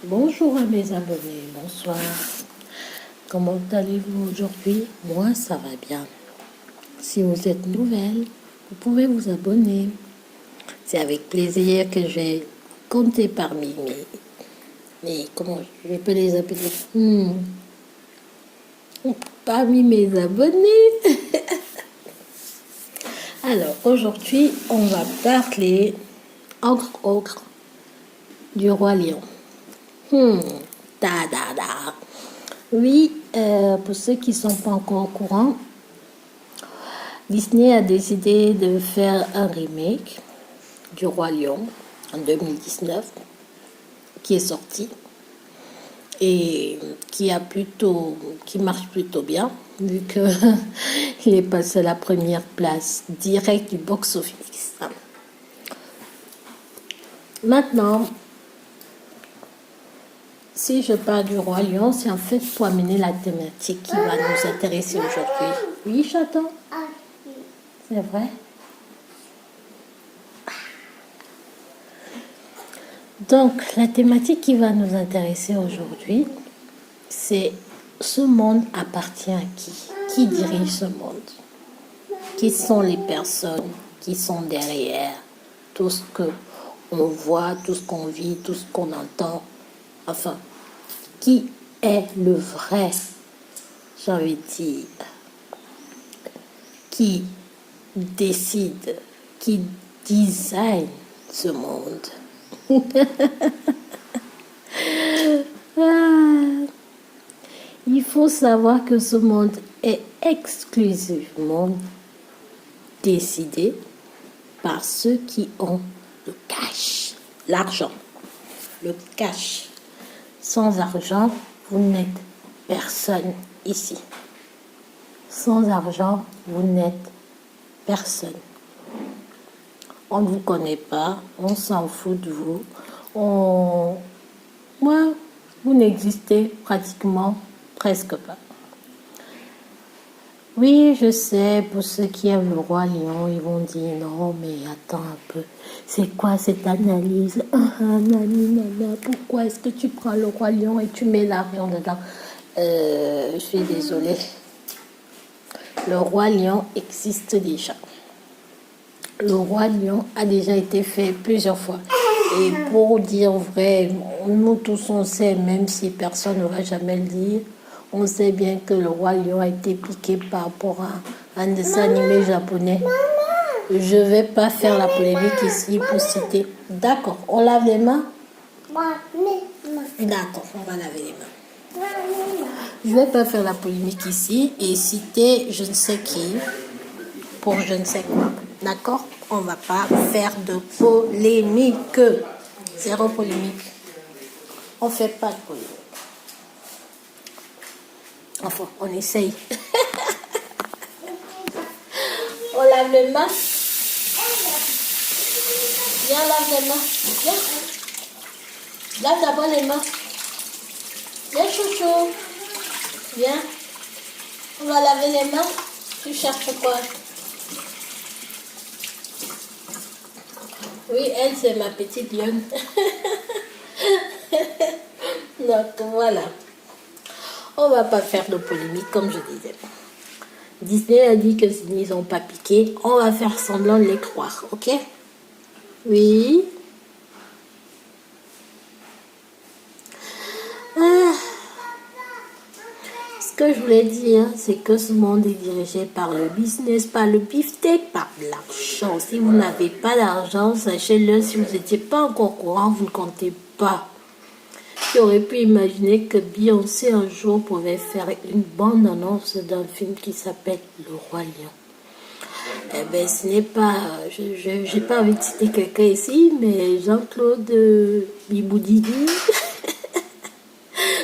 Bonjour à mes abonnés, bonsoir. Comment allez-vous aujourd'hui? Moi, ça va bien. Si vous êtes nouvelle, vous pouvez vous abonner. C'est avec plaisir que je vais compter parmi comment je peux les appeler? Parmi mes abonnés. Alors, aujourd'hui, on va parler, entre autres, du Roi Lion. Da, da, da. Oui, pour ceux qui ne sont pas encore au courant, Disney a décidé de faire un remake du Roi Lion en 2019 qui est sorti et qui marche plutôt bien vu que il est passé à la première place directe du box-office. Maintenant, si je parle du Roi Lion, c'est en fait pour amener la thématique qui va nous intéresser aujourd'hui. Oui, chaton? C'est vrai? Donc, la thématique qui va nous intéresser aujourd'hui, c'est ce monde appartient à qui? Qui dirige ce monde? Qui sont les personnes qui sont derrière tout ce qu'on voit, tout ce qu'on vit, tout ce qu'on entend? Enfin, qui est le vrai, j'ai envie de dire, qui décide, qui design ce monde? Il faut savoir que ce monde est exclusivement décidé par ceux qui ont le cash, l'argent, le cash. Sans argent, vous n'êtes personne ici. Sans argent, vous n'êtes personne. On ne vous connaît pas, on s'en fout de vous. Vous n'existez pratiquement presque pas. Oui, je sais, pour ceux qui aiment le Roi Lion, ils vont dire non, mais attends un peu, c'est quoi cette analyse? Nana, pourquoi est-ce que tu prends le Roi Lion et tu mets l'avion dedans? Je suis désolée. Le Roi Lion existe déjà. Le Roi Lion a déjà été fait plusieurs fois. Et pour dire vrai, nous tous on sait, même si personne ne va jamais le dire, on sait bien que le Roi Lion a été piqué par rapport à un dessin animé japonais. Je ne vais pas faire la polémique ici pour citer. D'accord, on lave les mains? D'accord, on va laver les mains. Je ne vais pas faire la polémique ici et citer je ne sais qui pour je ne sais quoi. D'accord? On ne va pas faire de polémique. Zéro polémique. On ne fait pas de polémique. Enfin, on essaye. On lave les mains. Viens, lave les mains. Viens. Lave d'abord les mains. Viens, chouchou. Viens. On va laver les mains. Tu cherches quoi? Oui, elle, c'est ma petite lionne. Donc, voilà. On va pas faire de polémique, comme je disais. Disney a dit que s'ils n'ont pas piqué, on va faire semblant de les croire, ok? Oui. Ce que je voulais dire, c'est que ce monde est dirigé par le business, par le beefsteak, par l'argent. Si vous n'avez pas d'argent, sachez-le, si vous n'étiez pas encore au courant, vous ne comptez pas. Qui aurait pu imaginer que Beyoncé un jour pouvait faire une bande-annonce d'un film qui s'appelle Le Roi Lion? Eh bien, ce n'est pas... Je n'ai pas envie de citer quelqu'un ici, mais Jean-Claude Biboudidi,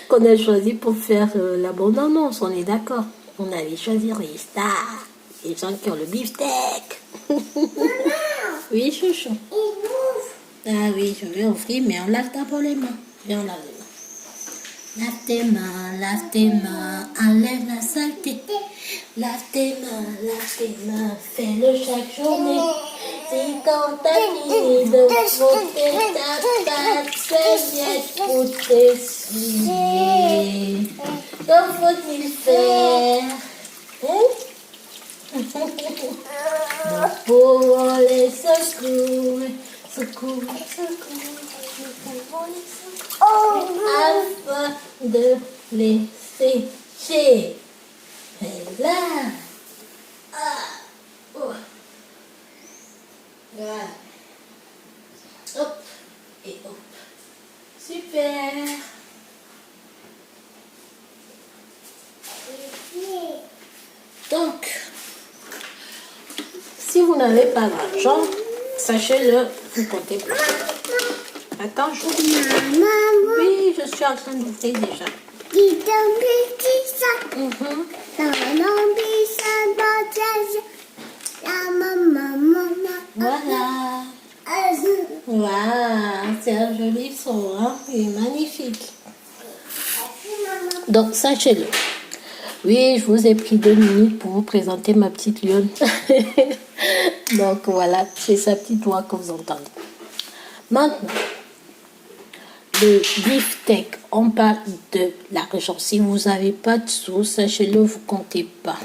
qu'on a choisi pour faire la bande-annonce, on est d'accord. On allait choisir les stars, les gens qui ont le beefsteak. Oui, chouchou. Ah oui, je vais offrir, mais on lave d'abord les mains. Viens, on lave les mains. Lave tes mains, enlève la saleté. Lave tes mains, fais-le chaque journée. Si quand t'as fini de frotter ta patte, serviette pour t'essuyer. Que faut-il faire? Nous pouvons les secouer, secouer, secouer, nous pouvons les secouer, afin de les sécher. Et là, oh. Voilà. Hop et hop. Super. Donc, si vous n'avez pas d'argent, sachez-le, vous comptez pas. Attends, j'ouvre. Oui, je suis en train d'ouvrir déjà. Voilà. Waouh, c'est un joli son, hein? Il est magnifique. Donc, sachez-le. Oui, je vous ai pris 2 minutes pour vous présenter ma petite lionne. Donc, voilà, c'est sa petite voix que vous entendez. Maintenant, le beefsteak, on parle de l'argent. Si vous n'avez pas de sous, sachez-le, vous ne comptez pas.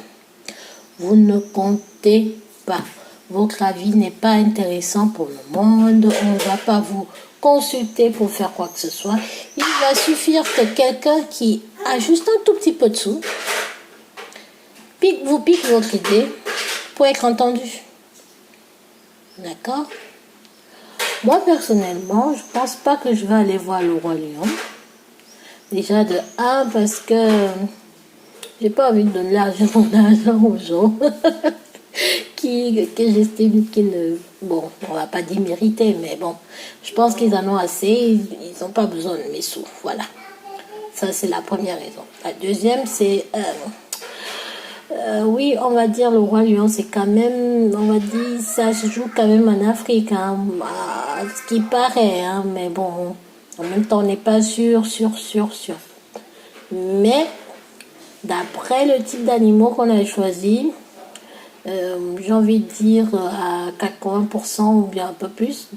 Vous ne comptez pas. Votre avis n'est pas intéressant pour le monde. On ne va pas vous consulter pour faire quoi que ce soit. Il va suffire que quelqu'un qui a juste un tout petit peu de sous vous pique votre idée pour être entendu. D'accord? Moi, personnellement, je pense pas que je vais aller voir le Roi Lion. Déjà de 1, parce que j'ai pas envie de donner mon argent aux gens que j'estime qu'ils ne... Bon, on va pas dire mériter, mais bon, je pense qu'ils en ont assez, ils n'ont pas besoin de mes sous, voilà. Ça, c'est la première raison. La deuxième, c'est... oui, on va dire le Roi Lion, c'est quand même, on va dire, ça se joue quand même en Afrique, hein, ce qui paraît, hein, mais bon, en même temps, on n'est pas sûr. Mais, d'après le type d'animaux qu'on a choisi, j'ai envie de dire à 80% ou bien un peu plus,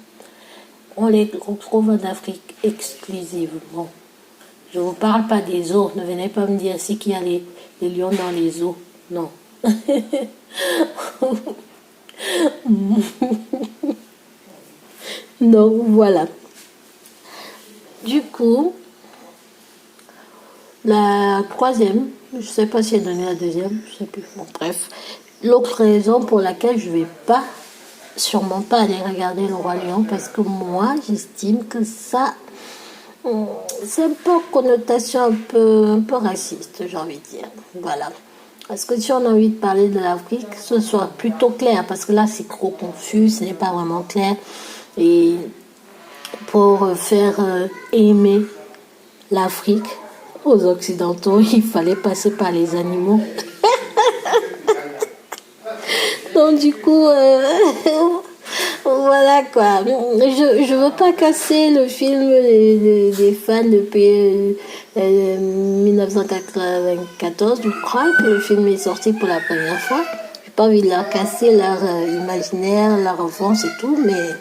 on les retrouve en Afrique exclusivement. Je ne vous parle pas des zoos, ne venez pas me dire ici qu'il y a les lions dans les zoos. Non. Donc voilà. Du coup, la troisième, je ne sais pas si elle donnait la deuxième, je ne sais plus. Bon, bref. L'autre raison pour laquelle je ne vais pas, sûrement pas aller regarder le Roi Lion, parce que moi, j'estime que ça, c'est un peu connotation un peu raciste, j'ai envie de dire. Voilà. Parce que si on a envie de parler de l'Afrique, ce soit plutôt clair, parce que là, c'est trop confus, ce n'est pas vraiment clair. Et pour faire aimer l'Afrique aux Occidentaux, il fallait passer par les animaux. Donc, du coup, voilà quoi. Je veux pas casser le film des fans depuis 1994. Je crois que le film est sorti pour la première fois. J'ai pas envie de leur casser leur imaginaire, leur enfance et tout, mais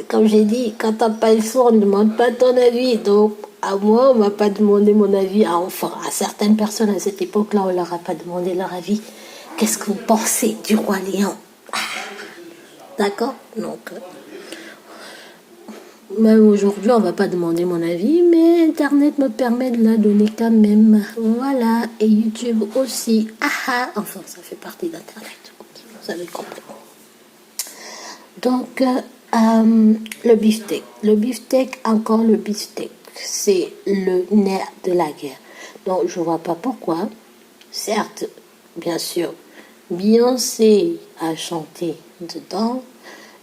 comme j'ai dit, quand t'as pas le son, on ne demande pas ton avis. Donc, à moi, on m'a pas demandé mon avis. Enfin, à certaines personnes à cette époque-là, on leur a pas demandé leur avis. Qu'est-ce que vous pensez du Roi Lion? D'accord? Donc, même aujourd'hui, on va pas demander mon avis, mais Internet me permet de la donner quand même. Voilà. Et YouTube aussi. Enfin, ça fait partie d'Internet. Vous avez compris. Donc, le beefsteak. Le beefsteak, encore le beefsteak. C'est le nerf de la guerre. Donc, je vois pas pourquoi. Certes, bien sûr, Beyoncé a chanté dedans.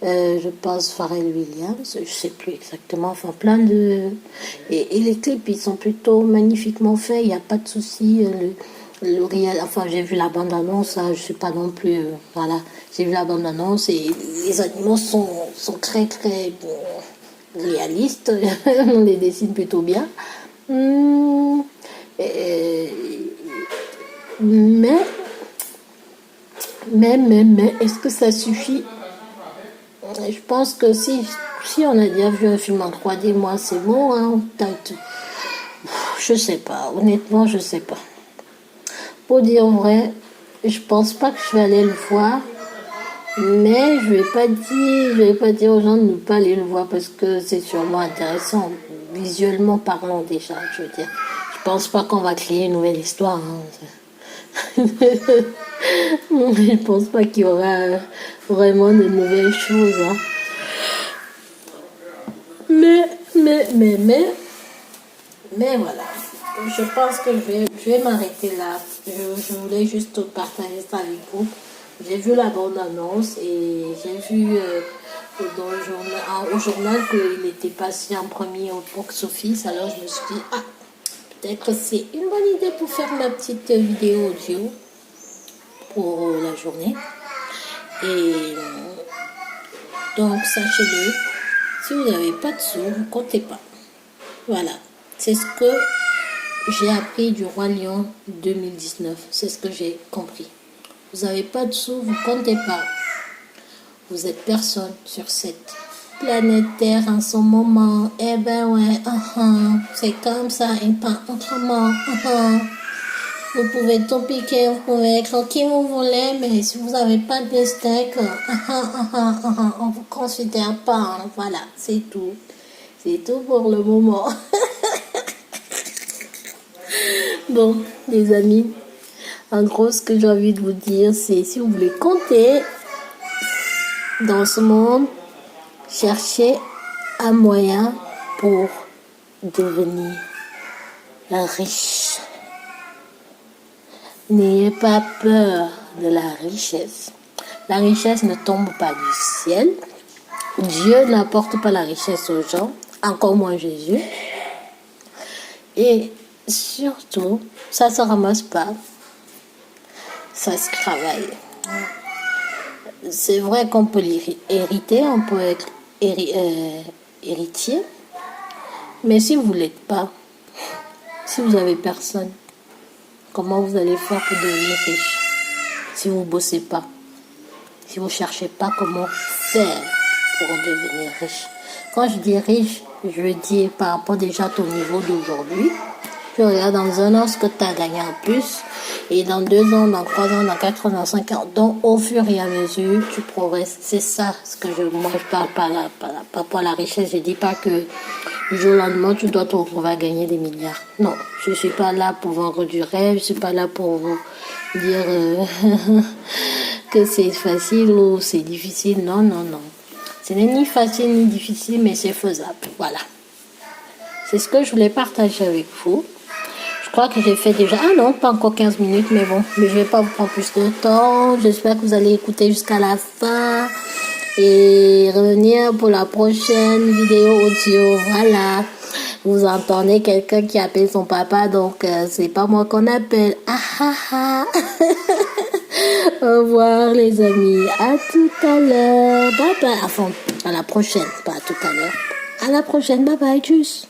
Je pense Pharrell Williams, je sais plus exactement, enfin plein de... Et les clips, ils sont plutôt magnifiquement faits, il n'y a pas de souci. Enfin, j'ai vu la bande-annonce, je suis pas non plus... voilà, j'ai vu la bande-annonce et les animaux sont très très réalistes, on les dessine plutôt bien. Mais, est-ce que ça suffit Je pense que si on a déjà vu un film en 3D, moi c'est bon, hein. Je sais pas, honnêtement, je sais pas. Pour dire vrai, je pense pas que je vais aller le voir, mais je vais pas dire aux gens de ne pas aller le voir parce que c'est sûrement intéressant, visuellement parlant déjà, je veux dire. Je pense pas qu'on va créer une nouvelle histoire, hein. Je pense pas qu'il y aura vraiment de nouvelles choses, hein. Mais voilà. Je pense que je vais m'arrêter là. Je voulais juste partager ça avec vous. J'ai vu la bande-annonce et j'ai vu dans au journal qu'il était passé en premier au box-office. Alors je me suis dit, ah, peut-être que c'est une bonne idée pour faire ma petite vidéo audio pour la journée. Et donc, sachez-le, si vous n'avez pas de sous, ne comptez pas. Voilà. C'est ce que j'ai appris du Roi Lion 2019. C'est ce que j'ai compris. Vous n'avez pas de sous, vous comptez pas. Vous êtes personne sur cette planète Terre en ce moment. Eh ben ouais, c'est comme ça et pas autrement. Vous pouvez tout piquer, vous pouvez être qui vous voulez, mais si vous n'avez pas de steak, on vous considère pas. Hein. Voilà, c'est tout. C'est tout pour le moment. Bon, les amis, en gros, ce que j'ai envie de vous dire, c'est si vous voulez compter dans ce monde, cherchez un moyen pour devenir riche. N'ayez pas peur de la richesse. La richesse ne tombe pas du ciel. Dieu n'apporte pas la richesse aux gens, encore moins Jésus. Et surtout, ça ne se ramasse pas. Ça se travaille. C'est vrai qu'on peut l'hériter, on peut être héritier. Mais si vous ne l'êtes pas, si vous n'avez personne, comment vous allez faire pour devenir riche? Si vous ne bossez pas, si vous ne cherchez pas comment faire pour devenir riche. Quand je dis riche, je dis par rapport déjà à ton niveau d'aujourd'hui. Tu regardes dans un an ce que tu as gagné en plus. Et dans 2 ans, dans 3 ans, dans 4 ans, dans 5 ans, donc au fur et à mesure, tu progresses. C'est ça ce que moi je parle par rapport à la richesse. Je dis pas que du jour au lendemain, tu dois te retrouver à gagner des milliards. Non, je suis pas là pour vendre du rêve. Je suis pas là pour vous dire que c'est facile ou c'est difficile. Non, non, non. Ce n'est ni facile ni difficile, mais c'est faisable. Voilà. C'est ce que je voulais partager avec vous. Je crois que j'ai fait déjà... Ah non, pas encore 15 minutes, mais bon. Mais je ne vais pas vous prendre plus de temps. J'espère que vous allez écouter jusqu'à la fin. Et revenir pour la prochaine vidéo audio. Voilà. Vous entendez quelqu'un qui appelle son papa, donc c'est pas moi qu'on appelle. Ah ah ah. Au revoir les amis. À tout à l'heure. Bye bye. Enfin, à la prochaine. Pas à tout à l'heure. À la prochaine. Bye bye. Tchuss.